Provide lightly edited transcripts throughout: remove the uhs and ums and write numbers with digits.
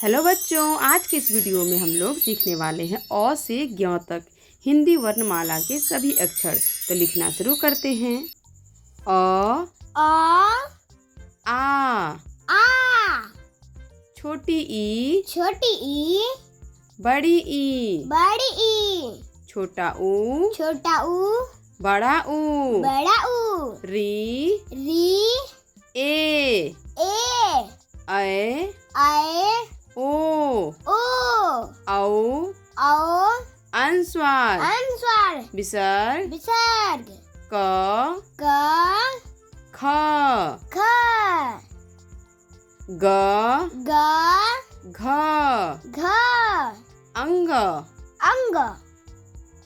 Hello बच्चों, आज के इस वीडियो में हम लोग सीखने वाले हैं अ से ज्ञ तक हिंदी वर्णमाला के सभी अक्षर। तो लिखना शुरू करते हैं। अ आ छोटी ई बड़ी ई छोटा ऊ बड़ा ऊ री ए ऐ ओ औ अनुस्वार विसर्ग क ख ग घ अंग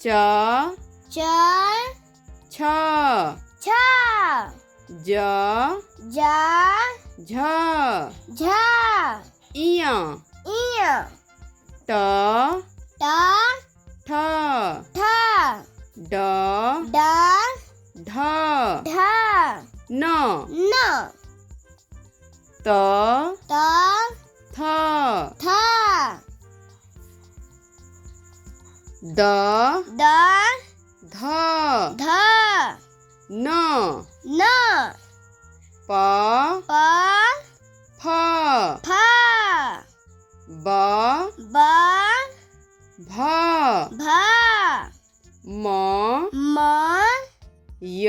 च छ ज झ इय ट ठ ड ढ न त थ द ध न प फ ब भ म य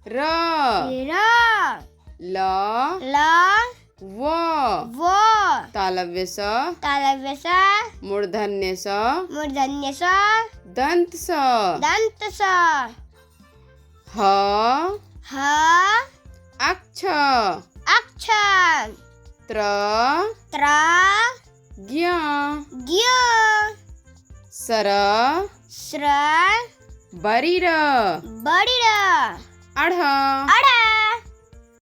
र ल व तालव्य स मूर्धन्य स दंत स ह अक्ष त्र ज्ञ सर बरिर अढ़